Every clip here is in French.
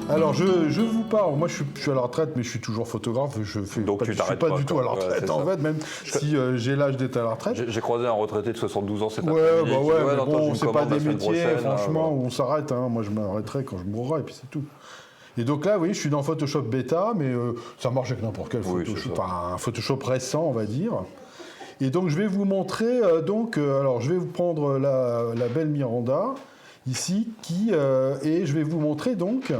Alors, je vous parle. Moi, je suis à la retraite, mais je suis toujours photographe. Je suis pas du tout à la retraite, en fait, même si j'ai l'âge d'être à la retraite. J'ai croisé un retraité de 72 ans cet après-midi. Mais bon, c'est pas des métiers, franchement, où on s'arrête. Moi, je m'arrêterai quand je mourrai, et puis c'est tout. Et donc là, oui, je suis dans Photoshop Beta, mais ça marche avec n'importe quel Photoshop. Enfin, un Photoshop récent, on va dire. Et donc, je vais vous montrer. Alors, je vais vous prendre la belle Miranda, ici, et je vais vous montrer donc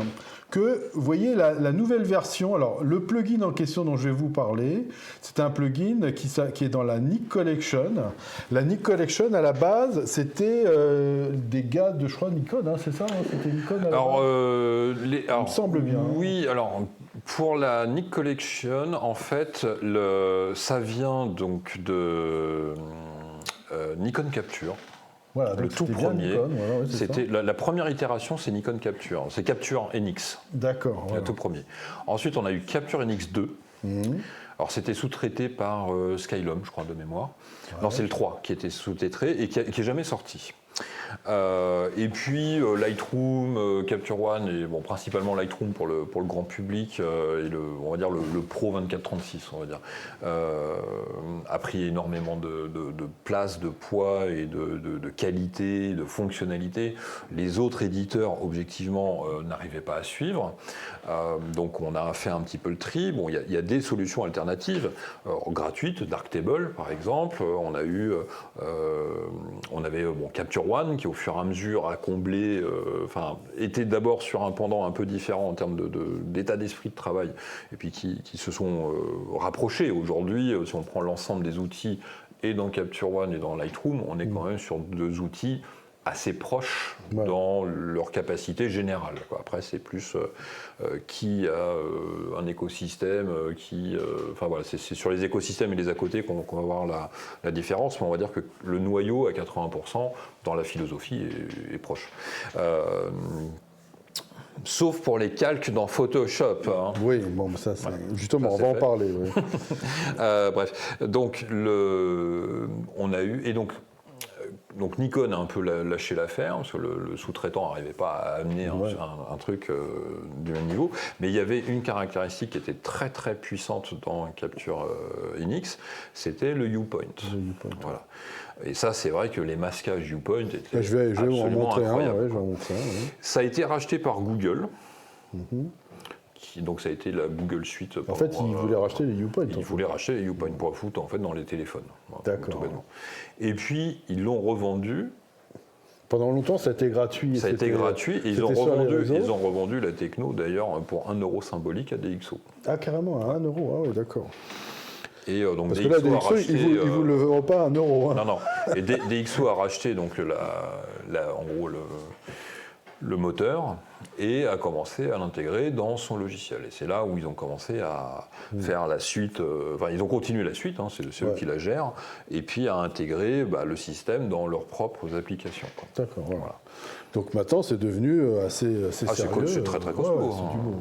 que, vous voyez, la nouvelle version, alors le plugin en question dont je vais vous parler, c'est un plugin qui est dans la Nik Collection. La Nik Collection, à la base, c'était des gars de, je crois, Nikon, c'est ça, c'était Nikon à la base. Il me semble bien. Oui, alors, pour la Nik Collection, en fait, ça vient donc de Nikon Capture. Voilà, le tout premier, Nikon, c'était la première itération, c'est Nikon Capture. C'est Capture NX. D'accord. Le tout premier. Ensuite, on a eu Capture NX2. Alors, c'était sous-traité par Skylum, je crois, de mémoire. Ouais. Non, c'est le 3 qui était sous-titré et qui n'est jamais sorti. Et puis Lightroom, Capture One, et bon, principalement Lightroom pour le grand public, et on va dire le Pro 2436, on va dire, a pris énormément de place, de poids et de qualité, de fonctionnalité. Les autres éditeurs, objectivement, n'arrivaient pas à suivre. Donc on a fait un petit peu le tri. Bon, il y a des solutions alternatives gratuites, Darktable par exemple. On avait Capture One qui au fur et à mesure a comblé, était d'abord sur un pendant un peu différent en termes d'état d'esprit de travail, et puis qui se sont rapprochés. Aujourd'hui, si on prend l'ensemble des outils et dans Capture One et dans Lightroom, on est quand même sur deux outils assez proches dans leur capacité générale. Après, c'est plus qui a un écosystème, c'est sur les écosystèmes et les à côté qu'on va voir la différence, mais on va dire que le noyau, à 80%, dans la philosophie, est proche. Sauf pour les calques dans Photoshop. Oui, bon, ça, justement, on va en parler. Oui. Bref, donc, on a eu... Et donc Nikon a un peu lâché l'affaire, parce que le sous-traitant n'arrivait pas à amener un truc du même niveau. Mais il y avait une caractéristique qui était très très puissante dans Capture NX, c'était le U-Point. Voilà. Et ça, c'est vrai que les masquages U-Point étaient je vais vous en montrer incroyables. Un. Ça a été racheté par Google. Donc ça a été la Google Suite. En fait, ils voulaient racheter les U-Point. Ils voulaient racheter les U-Point pour foutre en fait dans les téléphones. D'accord. Et puis ils l'ont revendu. Pendant longtemps, ça a été gratuit. Ça a été gratuit et ils ont revendu la techno d'ailleurs pour 1 euro symbolique à DxO. Ah carrément, à 1 euro, ah oui, d'accord. Et donc parce DxO que là, DxO, ils ne vous le vendront pas à 1 euro. Non. Et DxO a racheté donc en gros le moteur et a commencé à l'intégrer dans son logiciel. Et c'est là où ils ont commencé à faire la suite, ils ont continué la suite, c'est eux qui la gèrent, et puis à intégrer le système dans leurs propres applications. D'accord, voilà. Donc maintenant, c'est devenu assez sérieux. C'est très très costaud. C'est du beau.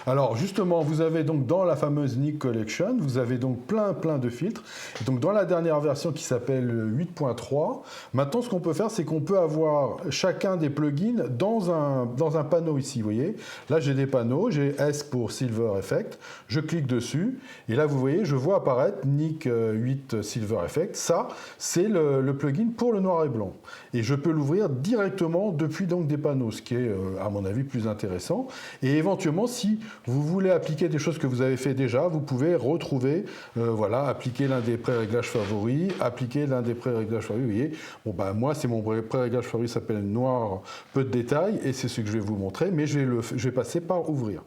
Alors justement, vous avez donc dans la fameuse Nik Collection, vous avez donc plein de filtres. Et donc dans la dernière version qui s'appelle 8.3, maintenant ce qu'on peut faire, c'est qu'on peut avoir chacun des plugins dans un panneau ici, vous voyez. Là, j'ai des panneaux, j'ai S pour Silver Effect, je clique dessus, et là, vous voyez, je vois apparaître Nik 8 Silver Effect. Ça, c'est le plugin pour le noir et blanc. Et je peux l'ouvrir directement depuis donc des panneaux, ce qui est, à mon avis, plus intéressant. Et éventuellement, si vous voulez appliquer des choses que vous avez fait déjà, vous pouvez retrouver, appliquer l'un des pré-réglages favoris, appliquer l'un des pré-réglages favoris. Vous voyez, moi, c'est mon pré-réglage favori, s'appelle noir, peu de détails, et c'est ce que je vais vous montrer, mais je vais passer par ouvrir.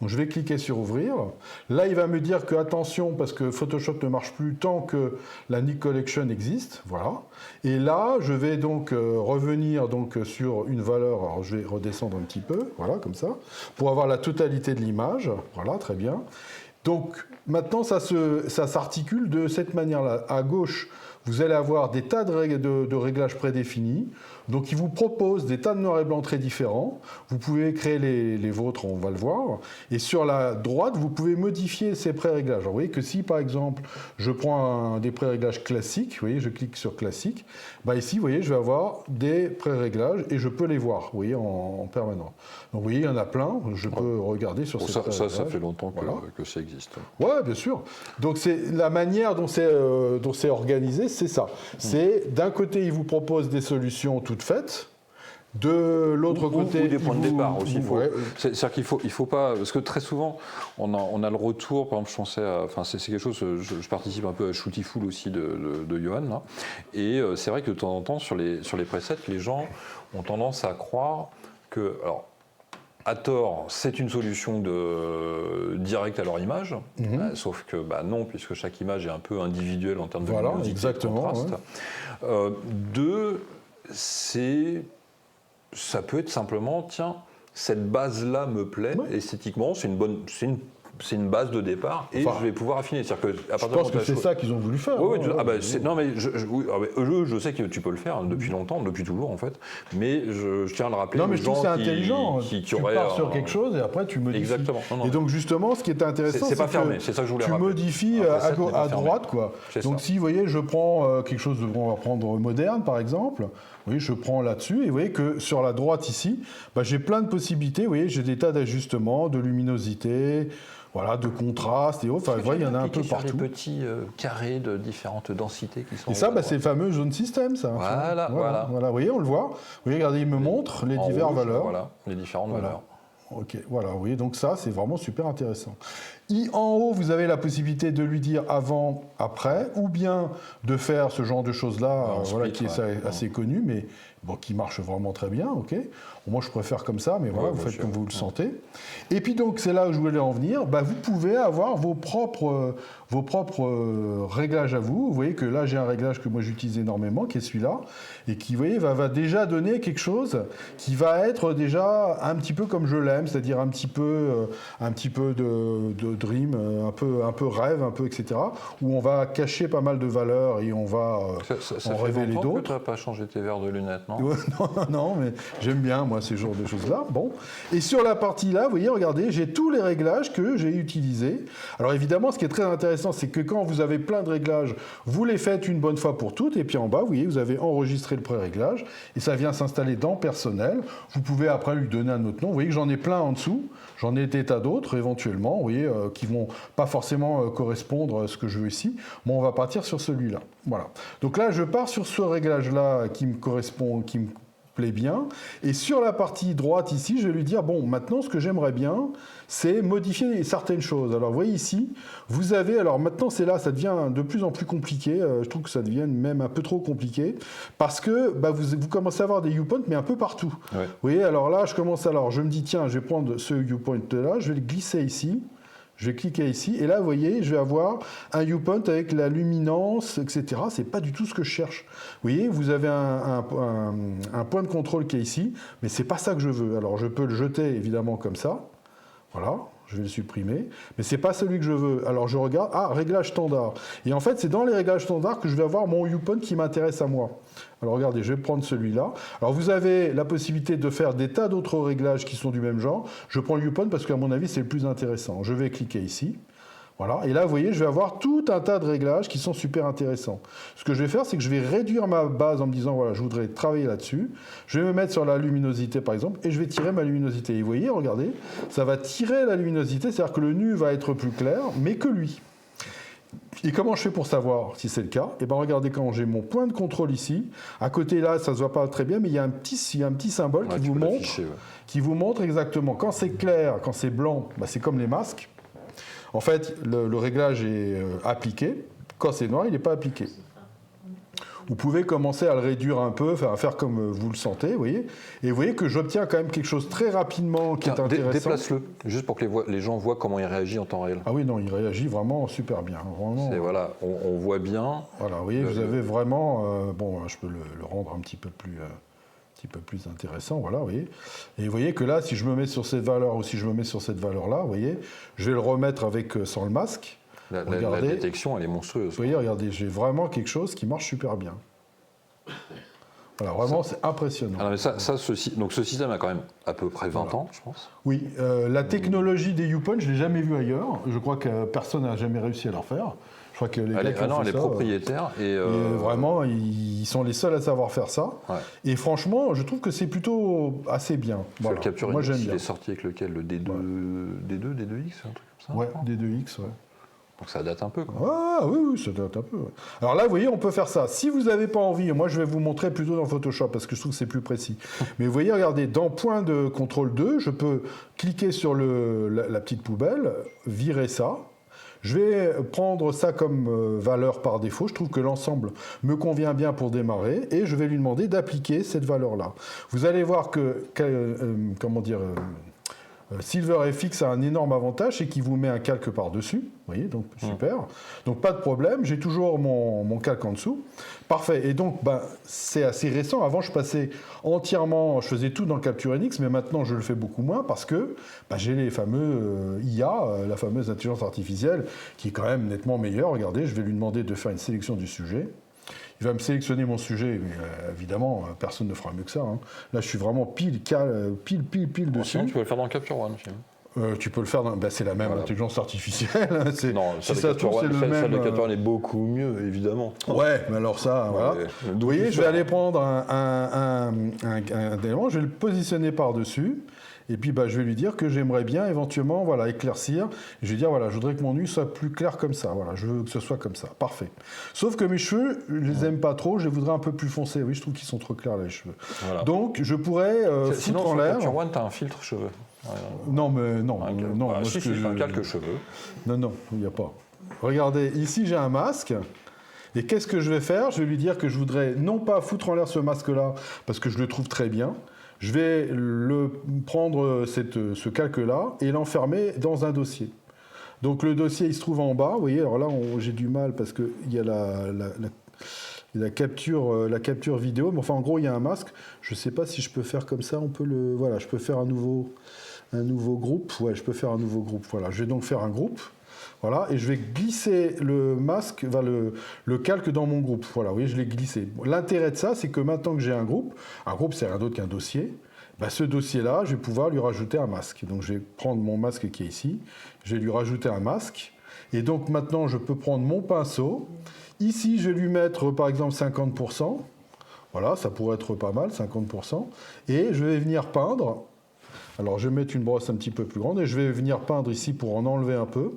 Donc je vais cliquer sur ouvrir. Là, il va me dire que attention, parce que Photoshop ne marche plus tant que la Nik Collection existe. Voilà. Et là, je vais donc revenir sur une valeur. Alors, je vais redescendre un petit peu, voilà, comme ça, pour avoir la totalité de l'image. Voilà, très bien. Donc maintenant, ça s'articule de cette manière-là. À gauche, vous allez avoir des tas de réglages prédéfinis. Donc, il vous propose des tas de noir et blanc très différents. Vous pouvez créer les vôtres, on va le voir. Et sur la droite, vous pouvez modifier ces pré-réglages. Alors, vous voyez que si, par exemple, je prends des pré-réglages classiques, vous voyez, je clique sur classique, bah ici, vous voyez, je vais avoir des pré-réglages et je peux les voir, vous voyez, en permanence. Donc, vous voyez, il y en a plein. Je peux regarder sur ces pré-réglages. Ça fait longtemps que ça existe. Oui, bien sûr. Donc, c'est la manière dont c'est organisé, c'est ça. C'est, d'un côté, il vous propose des solutions toutes faites. De l'autre côté, ou des points de départ aussi. C'est-à-dire qu'il faut pas, parce que très souvent, on a le retour. Par exemple, je pensais, enfin, c'est quelque chose. Je participe un peu à Shootiful aussi de Johan là, et c'est vrai que de temps en temps sur les presets, les gens ont tendance à croire que, alors, à tort, c'est une solution directe à leur image, sauf que non, puisque chaque image est un peu individuelle en termes de luminosité, de contraste. Ouais. Ça peut être simplement, tiens, cette base-là me plaît, esthétiquement, c'est une base de départ et je vais pouvoir affiner. Je pense que c'est ça qu'ils ont voulu faire. Oui, non, mais je sais que tu peux le faire depuis longtemps, depuis toujours en fait, mais je tiens à le rappeler. Non, mais je trouve que c'est intelligent. Tu pars sur quelque chose et après tu modifies. Exactement. Et donc justement, ce qui est intéressant, c'est pas fermé. C'est ça que je voulais rappeler. Tu modifies à droite, quoi. Donc si, vous voyez, je prends quelque chose, on va prendre moderne par exemple. Oui, je prends là-dessus et vous voyez que sur la droite ici, j'ai plein de possibilités. Vous voyez, j'ai des tas d'ajustements, de luminosité, voilà, de contraste et autres. Enfin, vous voyez, il y en a un peu partout. Des petits carrés de différentes densités qui sont. Et ça, c'est le fameux zone system, ça. Voilà. Vous voyez, on le voit. Vous voyez, regardez, il me montre les diverses valeurs. Voilà, les différentes valeurs. Ok, voilà, vous voyez, donc ça, c'est vraiment super intéressant. En haut, vous avez la possibilité de lui dire avant, après, ou bien de faire ce genre de choses-là, qui est assez connu, mais qui marche vraiment très bien, ok. Moi, je préfère comme ça, mais voilà, vous faites comme vous le sentez. Et puis donc, c'est là où je voulais en venir. Vous pouvez avoir vos propres réglages à vous. Vous voyez que là, j'ai un réglage que moi j'utilise énormément, qui est celui-là, et qui, vous voyez, va déjà donner quelque chose qui va être déjà un petit peu comme je l'aime, c'est-à-dire un petit peu de dream, un peu rêve, un peu etc. Où on va cacher pas mal de valeurs et on va en révéler d'autres. Tu n'as pas changé tes verres de lunettes, non? Non, mais j'aime bien moi ces genres de choses-là. Bon, et sur la partie là, vous voyez, regardez, j'ai tous les réglages que j'ai utilisés. Alors évidemment, ce qui est très intéressant, c'est que quand vous avez plein de réglages, vous les faites une bonne fois pour toutes, et puis en bas, vous voyez, vous avez enregistré le pré-réglage, et ça vient s'installer dans Personnel. Vous pouvez après lui donner un autre nom. Vous voyez que j'en ai plein en dessous. J'en ai des tas d'autres éventuellement, vous voyez, qui vont pas forcément correspondre à ce que je veux ici. Bon, on va partir sur celui-là. Voilà. Donc là, je pars sur ce réglage-là qui me correspond, qui me plaît bien. Et sur la partie droite ici, je vais lui dire, bon, maintenant, ce que j'aimerais bien, c'est modifier certaines choses. Alors, vous voyez ici, vous avez, alors maintenant, c'est là, ça devient de plus en plus compliqué. Je trouve que ça devient même un peu trop compliqué parce que vous commencez à avoir des viewpoints, mais un peu partout. Ouais. Vous voyez, alors là, je me dis, tiens, je vais prendre ce viewpoint-là, je vais le glisser ici. Je vais cliquer ici, et là, vous voyez, je vais avoir un viewpoint avec la luminance, etc. C'est pas du tout ce que je cherche. Vous voyez, vous avez un point de contrôle qui est ici, mais c'est pas ça que je veux. Alors, je peux le jeter, évidemment, comme ça. Voilà, je vais le supprimer. Mais c'est pas celui que je veux. Alors, je regarde, réglage standard. Et en fait, c'est dans les réglages standards que je vais avoir mon viewpoint qui m'intéresse à moi. Alors regardez, je vais prendre celui-là. Alors vous avez la possibilité de faire des tas d'autres réglages qui sont du même genre. Je prends le viewpoint parce qu'à mon avis, c'est le plus intéressant. Je vais cliquer ici. Voilà. Et là, vous voyez, je vais avoir tout un tas de réglages qui sont super intéressants. Ce que je vais faire, c'est que je vais réduire ma base en me disant, voilà, je voudrais travailler là-dessus. Je vais me mettre sur la luminosité, par exemple, et je vais tirer ma luminosité. Et vous voyez, regardez, ça va tirer la luminosité, c'est-à-dire que le nu va être plus clair, mais que lui. Et comment je fais pour savoir si c'est le cas? Et bien regardez, quand j'ai mon point de contrôle ici, à côté là, ça ne se voit pas très bien, mais il y a un petit symbole qui vous montre exactement. Quand c'est clair, quand c'est blanc, c'est comme les masques. En fait, le réglage est appliqué. Quand c'est noir, il n'est pas appliqué. Vous pouvez commencer à le réduire un peu, à faire comme vous le sentez, vous voyez. Et vous voyez que j'obtiens quand même quelque chose très rapidement qui est intéressant. Déplace-le, juste pour que les gens voient comment il réagit en temps réel. Ah oui, non, il réagit vraiment super bien. Vraiment. Voilà, on voit bien. Voilà, vous voyez, vous avez vraiment... je peux le rendre un petit peu plus intéressant, voilà, vous voyez. Et vous voyez que là, si je me mets sur cette valeur ou si je me mets sur cette valeur-là, vous voyez, je vais le remettre sans le masque. La détection, elle est monstrueuse. Vous voyez, regardez, j'ai vraiment quelque chose qui marche super bien. Voilà, vraiment, c'est impressionnant. Alors, mais donc ce système a quand même à peu près 20 ans, je pense. Oui, la technologie des U-Punch, je ne l'ai jamais vue ailleurs. Je crois que personne n'a jamais réussi à la refaire. Je crois que les gars qui ont fait elle est ça, propriétaire. Et vraiment, ils sont les seuls à savoir faire ça. Ouais. Et franchement, je trouve que c'est plutôt assez bien. Voilà. Le Capture Moi, NX, j'aime il bien. est sorti avec lequel? Le D2, D2, D2X, un truc comme ça? Ouais, D2X, ouais. Donc ça date un peu, quoi. Ah oui, ça date un peu. Ouais. Alors là, vous voyez, on peut faire ça. Si vous n'avez pas envie, moi je vais vous montrer plutôt dans Photoshop parce que je trouve que c'est plus précis. Mais vous voyez, regardez, dans point de contrôle 2, je peux cliquer sur la petite poubelle, virer ça. Je vais prendre ça comme valeur par défaut. Je trouve que l'ensemble me convient bien pour démarrer et je vais lui demander d'appliquer cette valeur-là. Vous allez voir que SilverFX a un énorme avantage, c'est qu'il vous met un calque par-dessus. Vous voyez, donc super. Donc pas de problème, j'ai toujours mon calque en dessous. Parfait. Et donc, c'est assez récent. Avant, je faisais tout dans le Capture NX, mais maintenant, je le fais beaucoup moins parce que j'ai les fameux IA, la fameuse intelligence artificielle, qui est quand même nettement meilleure. Regardez, je vais lui demander de faire une sélection du sujet. Il va me sélectionner mon sujet, mais évidemment, personne ne fera mieux que ça. Hein. Là, je suis vraiment pile dessus. Sinon, tu peux le faire dans Capture One. Tu peux le faire dans... c'est la même intelligence artificielle. Non, celle de Capture One est beaucoup mieux, évidemment. Ouais, mais alors ça, voilà. Vous voyez, je vais aller prendre un élément, je vais le positionner par-dessus. Et puis je vais lui dire que j'aimerais bien éventuellement éclaircir. Et je vais dire je voudrais que mon nu soit plus clair comme ça. Voilà, je veux que ce soit comme ça. Parfait. Sauf que mes cheveux, je les aime pas trop. Je les voudrais un peu plus foncés. Oui, je trouve qu'ils sont trop clairs les cheveux. Voilà. Donc je pourrais foutre en l'air. Sinon, sur Capture One, tu as un filtre cheveux. Non, mais non. Moi, un calque cheveux. Non, il n'y a pas. Regardez, ici j'ai un masque. Et qu'est-ce que je vais faire? Je vais lui dire que je voudrais non pas foutre en l'air ce masque-là, parce que je le trouve très bien. Je vais prendre ce calque-là et l'enfermer dans un dossier. Donc le dossier, il se trouve en bas. Vous voyez, alors là, j'ai du mal parce qu'il y a la capture vidéo. Mais enfin, en gros, il y a un masque. Je ne sais pas si je peux faire comme ça. Je peux faire un nouveau groupe. Ouais, je peux faire un nouveau groupe. Voilà, je vais donc faire un groupe. Voilà, et je vais glisser le masque, le calque dans mon groupe. Voilà, vous voyez, je l'ai glissé. L'intérêt de ça, c'est que maintenant que j'ai un groupe, c'est rien d'autre qu'un dossier. Ce dossier-là, je vais pouvoir lui rajouter un masque. Donc, je vais prendre mon masque qui est ici, je vais lui rajouter un masque. Et donc, maintenant, je peux prendre mon pinceau. Ici, je vais lui mettre, par exemple, 50%. Voilà, ça pourrait être pas mal, 50%. Et je vais venir peindre. Alors, je vais mettre une brosse un petit peu plus grande et je vais venir peindre ici pour en enlever un peu.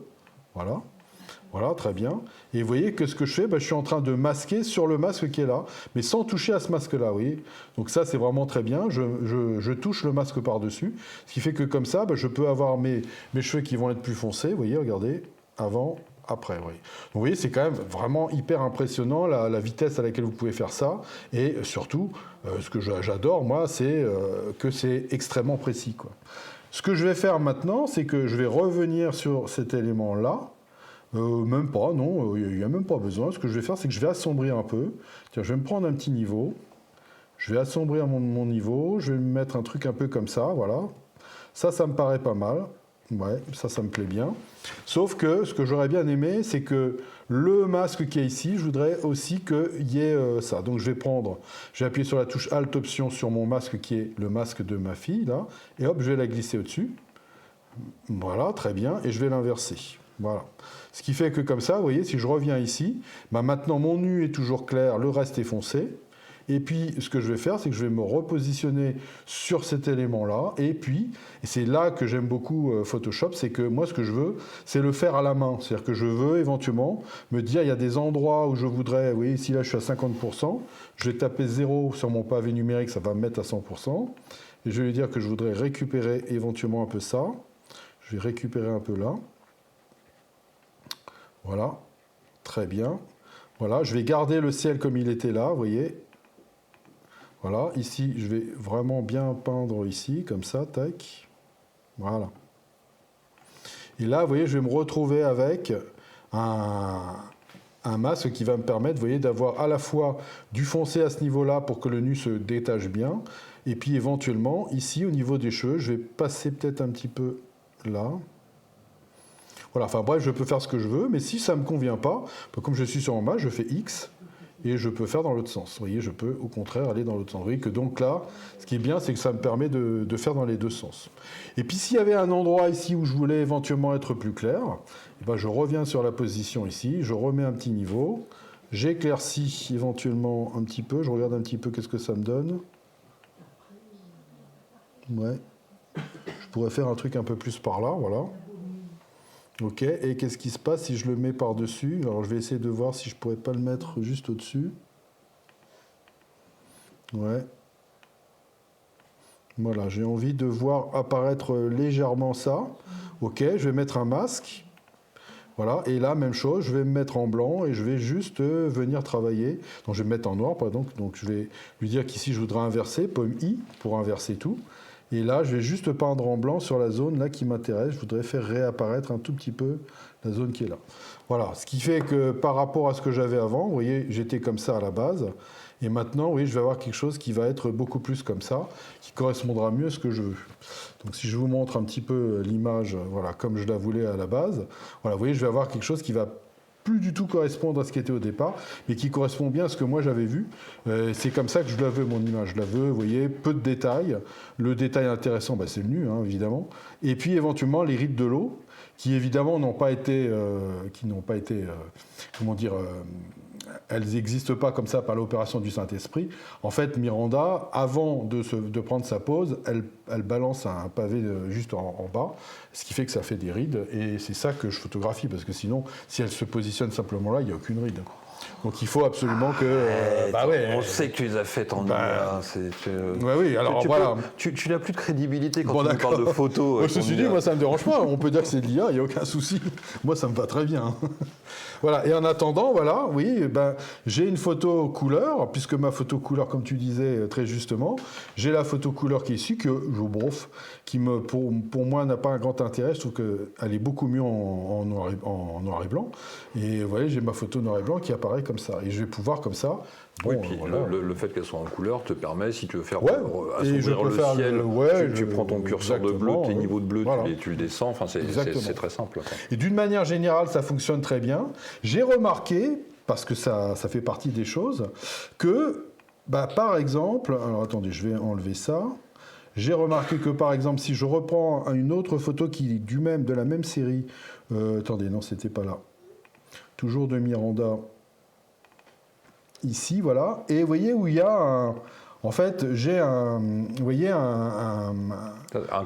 Voilà, très bien. Et vous voyez que ce que je fais, je suis en train de masquer sur le masque qui est là, mais sans toucher à ce masque-là, vous voyez. Donc ça, c'est vraiment très bien. Je touche le masque par-dessus, ce qui fait que comme ça, je peux avoir mes cheveux qui vont être plus foncés. Vous voyez, regardez, avant, après. Oui. Donc, vous voyez, c'est quand même vraiment hyper impressionnant la vitesse à laquelle vous pouvez faire ça. Et surtout, ce que j'adore, moi, c'est que c'est extrêmement précis, quoi. Ce que je vais faire maintenant, c'est que je vais revenir sur cet élément-là. Même pas, non, il n'y a même pas besoin. Ce que je vais faire, c'est que je vais assombrir un peu. Tiens, je vais me prendre un petit niveau. Je vais assombrir mon niveau. Je vais me mettre un truc un peu comme ça, voilà. Ça me paraît pas mal. Ouais, ça me plaît bien. Sauf que ce que j'aurais bien aimé, c'est que le masque qui est ici, je voudrais aussi qu'il y ait ça. Donc je vais appuyer sur la touche Alt Option sur mon masque qui est le masque de ma fille, là. Et hop, je vais la glisser au-dessus. Voilà, très bien. Et je vais l'inverser. Voilà. Ce qui fait que comme ça, vous voyez, si je reviens ici, maintenant mon nu est toujours clair, le reste est foncé. Et puis, ce que je vais faire, c'est que je vais me repositionner sur cet élément-là. Et c'est là que j'aime beaucoup Photoshop, c'est que moi, ce que je veux, c'est le faire à la main. C'est-à-dire que je veux éventuellement me dire, il y a des endroits où je voudrais, vous voyez, ici, là, je suis à 50%. Je vais taper 0 sur mon pavé numérique, ça va me mettre à 100%. Et je vais lui dire que je voudrais récupérer éventuellement un peu ça. Je vais récupérer un peu là. Voilà, très bien. Voilà, je vais garder le ciel comme il était là, vous voyez. Voilà, ici, je vais vraiment bien peindre ici, comme ça, tac. Voilà. Et là, vous voyez, je vais me retrouver avec un masque qui va me permettre, vous voyez, d'avoir à la fois du foncé à ce niveau-là pour que le nu se détache bien. Et puis, éventuellement, ici, au niveau des cheveux, je vais passer peut-être un petit peu là. Voilà, enfin bref, je peux faire ce que je veux, mais si ça ne me convient pas, comme je suis sur en bas, je fais X et je peux faire dans l'autre sens. Vous voyez, je peux au contraire aller dans l'autre sens. Vous voyez que donc là, ce qui est bien, c'est que ça me permet de faire dans les deux sens. Et puis s'il y avait un endroit ici où je voulais éventuellement être plus clair, eh ben, je reviens sur la position ici, je remets un petit niveau, j'éclaircis éventuellement un petit peu, je regarde un petit peu qu'est-ce que ça me donne. Ouais. Je pourrais faire un truc un peu plus par là, voilà. Ok, et qu'est-ce qui se passe si je le mets par-dessus? Alors je vais essayer de voir si je pourrais pas le mettre juste au-dessus. Ouais. Voilà, j'ai envie de voir apparaître légèrement ça. Ok, je vais mettre un masque. Voilà, et là, même chose, je vais me mettre en blanc et je vais juste venir travailler. Donc je vais me mettre en noir, par exemple. Donc je vais lui dire qu'ici je voudrais inverser, pomme I, pour inverser tout. Et là, je vais juste peindre en blanc sur la zone là qui m'intéresse. Je voudrais faire réapparaître un tout petit peu la zone qui est là. Voilà, ce qui fait que par rapport à ce que j'avais avant, vous voyez, j'étais comme ça à la base. Et maintenant, oui, je vais avoir quelque chose qui va être beaucoup plus comme ça, qui correspondra mieux à ce que je veux. Donc si je vous montre un petit peu l'image, voilà, comme je la voulais à la base, voilà, vous voyez, je vais avoir quelque chose qui va plus du tout correspondre à ce qui était au départ, mais qui correspond bien à ce que moi j'avais vu. C'est comme ça que je la veux, mon image. Je la veux, vous voyez, peu de détails. Le détail intéressant, c'est le nu, hein, évidemment. Et puis éventuellement les rides de l'eau, qui évidemment n'ont pas été, comment dire, elles n'existent pas comme ça par l'opération du Saint-Esprit. En fait, Miranda, avant de prendre sa pose, elle balance un pavé juste en bas, ce qui fait que ça fait des rides, et c'est ça que je photographie, parce que sinon, si elle se positionne simplement là, il n'y a aucune ride. Donc il faut absolument que... on sait que tu les as faites en IA. Oui, alors voilà. Tu n'as plus de crédibilité quand tu parles de photos. Moi, ceci dit, moi ça ne me dérange pas. On peut dire que c'est de l'IA, il n'y a aucun souci. Moi ça me va très bien. Voilà. Et en attendant, voilà, oui, j'ai une photo couleur, puisque ma photo couleur, comme tu disais très justement, j'ai la photo couleur qui est ici, que je brouffe, qui pour moi n'a pas un grand intérêt. Je trouve qu'elle est beaucoup mieux en noir et blanc. Et vous voyez, j'ai ma photo noir et blanc qui apparaît comme ça. Et je vais pouvoir comme ça. Bon, oui, puis voilà. le fait qu'elle soit en couleur te permet, si tu veux faire assombrir le ciel, tu prends ton curseur de bleu, tes niveaux de bleu, voilà. tu le descends, enfin, c'est très simple. Et d'une manière générale, ça fonctionne très bien. J'ai remarqué, parce que ça fait partie des choses, que, par exemple, alors attendez, je vais enlever ça. J'ai remarqué que, par exemple, si je reprends une autre photo de la même série, attendez, non, c'était pas là. Toujours de Miranda. Ici, voilà. Et vous voyez où il y a en fait, j'ai vous voyez, un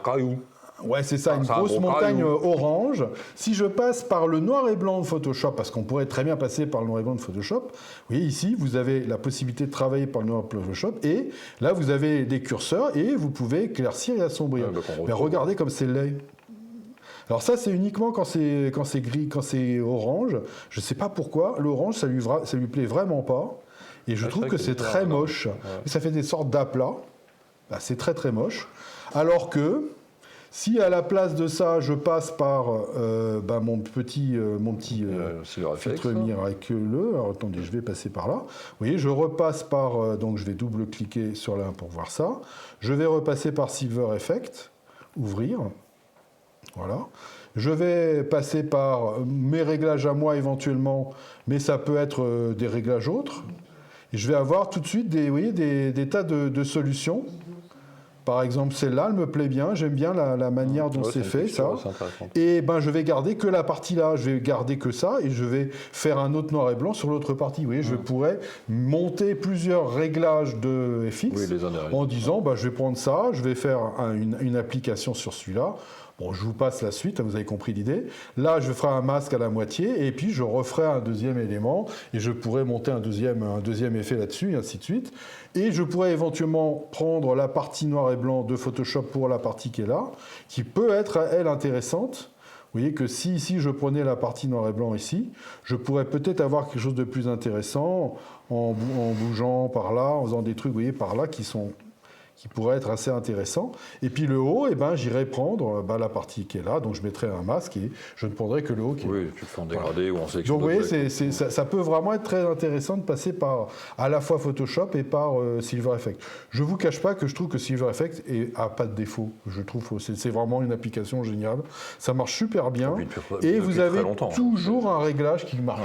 caillou. Ouais, c'est ça, une grosse montagne orange. Si je passe par le noir et blanc de Photoshop, parce qu'on pourrait très bien passer par le noir et blanc de Photoshop, vous voyez ici, vous avez la possibilité de travailler par le noir et blanc de Photoshop, et là, vous avez des curseurs, et vous pouvez éclaircir et assombrir. Mais regardez comme c'est laid. Alors ça, c'est uniquement quand c'est gris, quand c'est orange. Je ne sais pas pourquoi. L'orange, ça lui plaît vraiment pas. Et je trouve que c'est très moche. Ouais. Ça fait des sortes d'aplats. C'est très très moche. Alors que si à la place de ça, je passe par mon petit filtre miraculeux. Alors attendez, je vais passer par là. Vous voyez, je repasse par... donc je vais double-cliquer sur l'un pour voir ça. Je vais repasser par Silver Effect. Ouvrir. Voilà. Je vais passer par mes réglages à moi éventuellement, mais ça peut être des réglages autres. Et je vais avoir tout de suite des tas de solutions. Par exemple, celle-là, elle me plaît bien. J'aime bien la manière dont c'est fait, ça. Et je vais garder que la partie là. Je vais garder que ça et je vais faire un autre noir et blanc sur l'autre partie. Vous voyez, je pourrais monter plusieurs réglages de FX en disant, je vais prendre ça, je vais faire une application sur celui-là. Bon, je vous passe la suite, vous avez compris l'idée. Là, je ferai un masque à la moitié, et puis je referai un deuxième élément, et je pourrai monter un deuxième effet là-dessus, et ainsi de suite. Et je pourrais éventuellement prendre la partie noir et blanc de Photoshop pour la partie qui est là, qui peut être, elle, intéressante. Vous voyez que si ici, je prenais la partie noir et blanc ici, je pourrais peut-être avoir quelque chose de plus intéressant en bougeant par là, en faisant des trucs, vous voyez, par là, qui sont qui pourrait être assez intéressant. Et puis le haut, j'irai prendre la partie qui est là, donc je mettrai un masque et je ne prendrai que le haut qui est là. Oui, tu le fais en dégradé ou en sélection. Donc vous voyez, ça peut vraiment être très intéressant de passer par à la fois Photoshop et par Silver Effect. Je ne vous cache pas que je trouve que Silver Effect n'a pas de défaut. Je trouve que c'est vraiment une application géniale. Ça marche super bien. Et vous avez toujours un réglage qui marche.